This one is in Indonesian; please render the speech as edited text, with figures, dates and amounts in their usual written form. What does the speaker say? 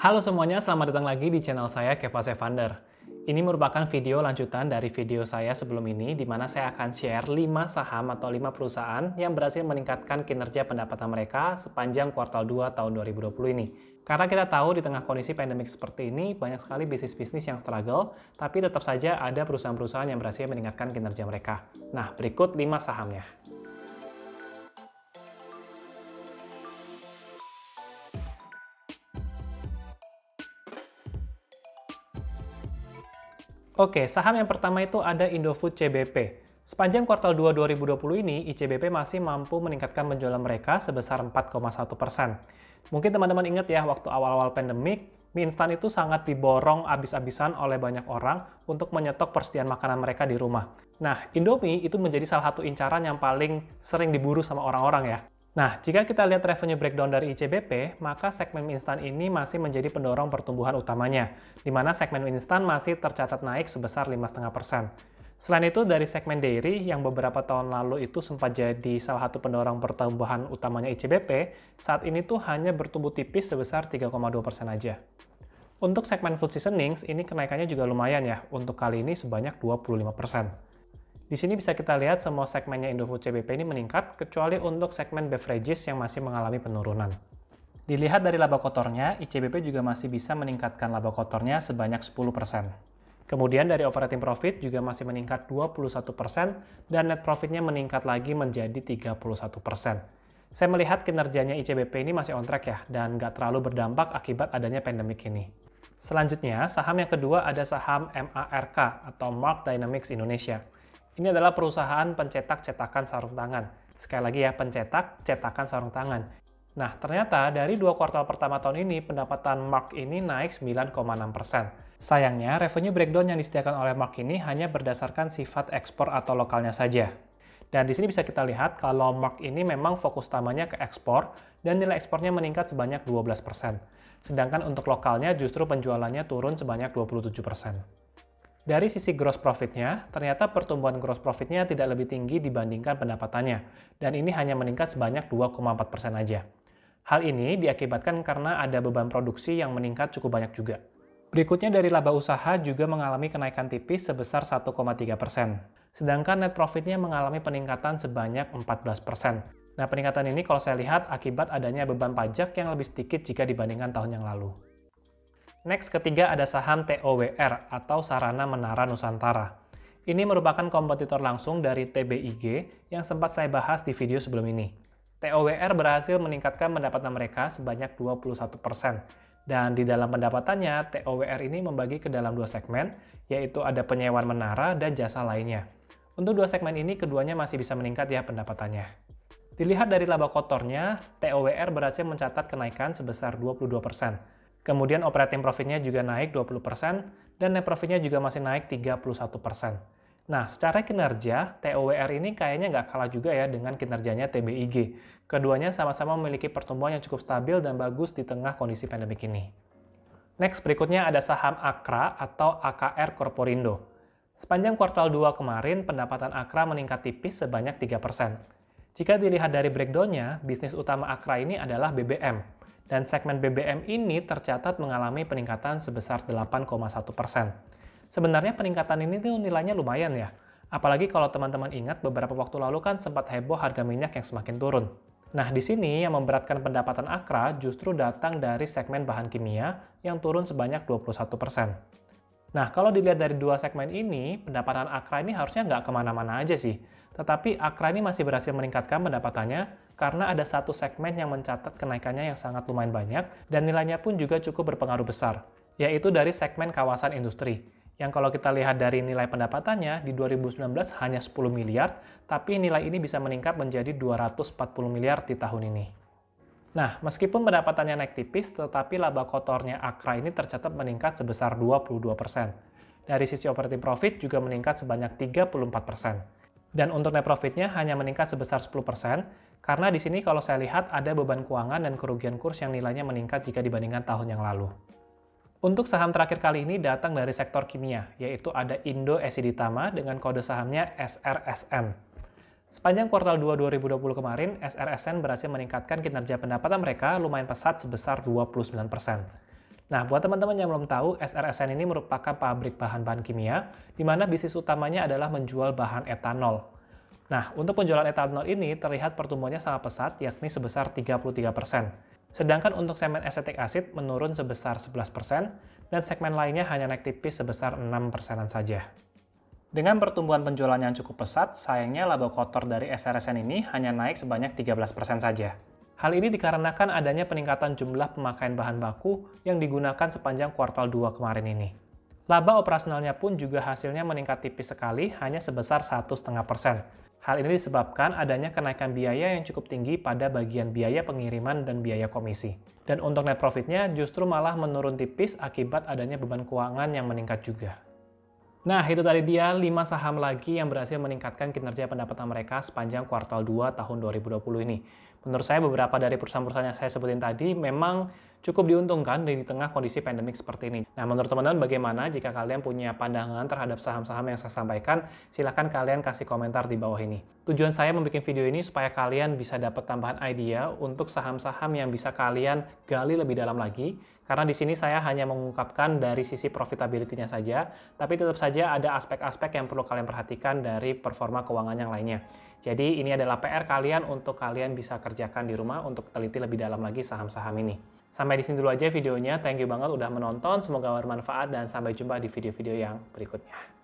Halo semuanya, selamat datang lagi di channel saya Keva Sevander. Ini merupakan video lanjutan dari video saya sebelum ini, di mana saya akan share 5 saham atau 5 perusahaan yang berhasil meningkatkan kinerja pendapatan mereka sepanjang kuartal 2 tahun 2020 ini. Karena kita tahu di tengah kondisi pandemik seperti ini, banyak sekali bisnis-bisnis yang struggle, tapi tetap saja ada perusahaan-perusahaan yang berhasil meningkatkan kinerja mereka. Nah, berikut 5 sahamnya. Oke, saham yang pertama itu ada Indofood CBP. Sepanjang kuartal 2 2020 ini, ICBP masih mampu meningkatkan penjualan mereka sebesar 4,1%. Mungkin teman-teman ingat ya, waktu awal-awal pandemik, mie instan itu sangat diborong abis-abisan oleh banyak orang untuk menyetok persediaan makanan mereka di rumah. Nah, Indomie itu menjadi salah satu incaran yang paling sering diburu sama orang-orang ya. Nah, jika kita lihat revenue breakdown dari ICBP, maka segmen mie instan ini masih menjadi pendorong pertumbuhan utamanya, di mana segmen mie instan masih tercatat naik sebesar 5,5%. Selain itu, dari segmen dairy yang beberapa tahun lalu itu sempat jadi salah satu pendorong pertumbuhan utamanya ICBP, saat ini tuh hanya bertumbuh tipis sebesar 3,2% aja. Untuk segmen food seasonings, ini kenaikannya juga lumayan ya, untuk kali ini sebanyak 25%. Di sini bisa kita lihat semua segmennya Indofood CBP ini meningkat, kecuali untuk segmen beverages yang masih mengalami penurunan. Dilihat dari laba kotornya, ICBP juga masih bisa meningkatkan laba kotornya sebanyak 10%. Kemudian dari operating profit juga masih meningkat 21%, dan net profitnya meningkat lagi menjadi 31%. Saya melihat kinerjanya ICBP ini masih on track ya, dan nggak terlalu berdampak akibat adanya pandemik ini. Selanjutnya, saham yang kedua ada saham MARK atau Mark Dynamics Indonesia. Ini adalah perusahaan pencetak cetakan sarung tangan. Sekali lagi ya, pencetak cetakan sarung tangan. Nah, ternyata dari 2 kuartal pertama tahun ini, pendapatan Mark ini naik 9,6%. Sayangnya, revenue breakdown yang disediakan oleh Mark ini hanya berdasarkan sifat ekspor atau lokalnya saja. Dan di sini bisa kita lihat kalau Mark ini memang fokus utamanya ke ekspor, dan nilai ekspornya meningkat sebanyak 12%. Sedangkan untuk lokalnya justru penjualannya turun sebanyak 27%. Dari sisi gross profit-nya, ternyata pertumbuhan gross profit-nya tidak lebih tinggi dibandingkan pendapatannya, dan ini hanya meningkat sebanyak 2,4% aja. Hal ini diakibatkan karena ada beban produksi yang meningkat cukup banyak juga. Berikutnya dari laba usaha juga mengalami kenaikan tipis sebesar 1,3%, sedangkan net profit-nya mengalami peningkatan sebanyak 14%. Nah, peningkatan ini kalau saya lihat akibat adanya beban pajak yang lebih sedikit jika dibandingkan tahun yang lalu. Next, ketiga ada saham TOWR atau Sarana Menara Nusantara. Ini merupakan kompetitor langsung dari TBIG yang sempat saya bahas di video sebelum ini. TOWR berhasil meningkatkan pendapatan mereka sebanyak 21%. Dan di dalam pendapatannya, TOWR ini membagi ke dalam 2 segmen, yaitu ada penyewaan menara dan jasa lainnya. Untuk 2 segmen ini, keduanya masih bisa meningkat ya pendapatannya. Dilihat dari laba kotornya, TOWR berhasil mencatat kenaikan sebesar 22%. Kemudian operating profit-nya juga naik 20%, dan net profit-nya juga masih naik 31%. Nah, secara kinerja, TOWR ini kayaknya nggak kalah juga ya dengan kinerjanya TBIG. Keduanya sama-sama memiliki pertumbuhan yang cukup stabil dan bagus di tengah kondisi pandemik ini. Next, berikutnya ada saham Akra atau AKR Corporindo. Sepanjang kuartal 2 kemarin, pendapatan Akra meningkat tipis sebanyak 3%. Jika dilihat dari breakdown-nya, bisnis utama Akra ini adalah BBM. Dan segmen BBM ini tercatat mengalami peningkatan sebesar 8,1%. Sebenarnya peningkatan ini tuh nilainya lumayan ya. Apalagi kalau teman-teman ingat beberapa waktu lalu kan sempat heboh harga minyak yang semakin turun. Nah, di sini yang memberatkan pendapatan Akra justru datang dari segmen bahan kimia yang turun sebanyak 21%. Nah, kalau dilihat dari 2 segmen ini, pendapatan Akra ini harusnya nggak kemana-mana aja sih. Tetapi Akra ini masih berhasil meningkatkan pendapatannya karena ada satu segmen yang mencatat kenaikannya yang sangat lumayan banyak dan nilainya pun juga cukup berpengaruh besar, yaitu dari segmen kawasan industri. Yang kalau kita lihat dari nilai pendapatannya, di 2019 hanya 10 miliar, tapi nilai ini bisa meningkat menjadi 240 miliar di tahun ini. Nah, meskipun pendapatannya naik tipis, tetapi laba kotornya Akra ini tercatat meningkat sebesar 22%. Dari sisi operating profit juga meningkat sebanyak 34%. Dan untuk net profit-nya hanya meningkat sebesar 10%, karena di sini kalau saya lihat ada beban keuangan dan kerugian kurs yang nilainya meningkat jika dibandingkan tahun yang lalu. Untuk saham terakhir kali ini datang dari sektor kimia, yaitu ada Indo Esiditama dengan kode sahamnya SRSN. Sepanjang kuartal 2 2020 kemarin, SRSN berhasil meningkatkan kinerja pendapatan mereka lumayan pesat sebesar 29%. Nah, buat teman-teman yang belum tahu, SRSN ini merupakan pabrik bahan-bahan kimia, di mana bisnis utamanya adalah menjual bahan etanol. Nah, untuk penjualan etanol ini terlihat pertumbuhannya sangat pesat, yakni sebesar 33%. Sedangkan untuk segmen asetik asid menurun sebesar 11%, dan segmen lainnya hanya naik tipis sebesar 6%-an saja. Dengan pertumbuhan penjualan yang cukup pesat, sayangnya laba kotor dari SRSN ini hanya naik sebanyak 13% saja. Hal ini dikarenakan adanya peningkatan jumlah pemakaian bahan baku yang digunakan sepanjang kuartal 2 kemarin ini. Laba operasionalnya pun juga hasilnya meningkat tipis sekali, hanya sebesar 1,5%. Hal ini disebabkan adanya kenaikan biaya yang cukup tinggi pada bagian biaya pengiriman dan biaya komisi. Dan untuk net profitnya justru malah menurun tipis akibat adanya beban keuangan yang meningkat juga. Nah, itu tadi dia 5 saham lagi yang berhasil meningkatkan kinerja pendapatan mereka sepanjang kuartal 2 tahun 2020 ini. Menurut saya beberapa dari perusahaan-perusahaan yang saya sebutin tadi memang cukup diuntungkan di tengah kondisi pandemik seperti ini. Nah, menurut teman-teman bagaimana jika kalian punya pandangan terhadap saham-saham yang saya sampaikan? Silahkan kalian kasih komentar di bawah ini. Tujuan saya membuat video ini supaya kalian bisa dapat tambahan idea untuk saham-saham yang bisa kalian gali lebih dalam lagi. Karena di sini saya hanya mengungkapkan dari sisi profitability-nya saja, tapi tetap saja ada aspek-aspek yang perlu kalian perhatikan dari performa keuangan yang lainnya. Jadi ini adalah PR kalian untuk kalian bisa kerjakan di rumah untuk teliti lebih dalam lagi saham-saham ini. Sampai di sini dulu aja videonya. Thank you banget udah menonton, semoga bermanfaat dan sampai jumpa di video-video yang berikutnya.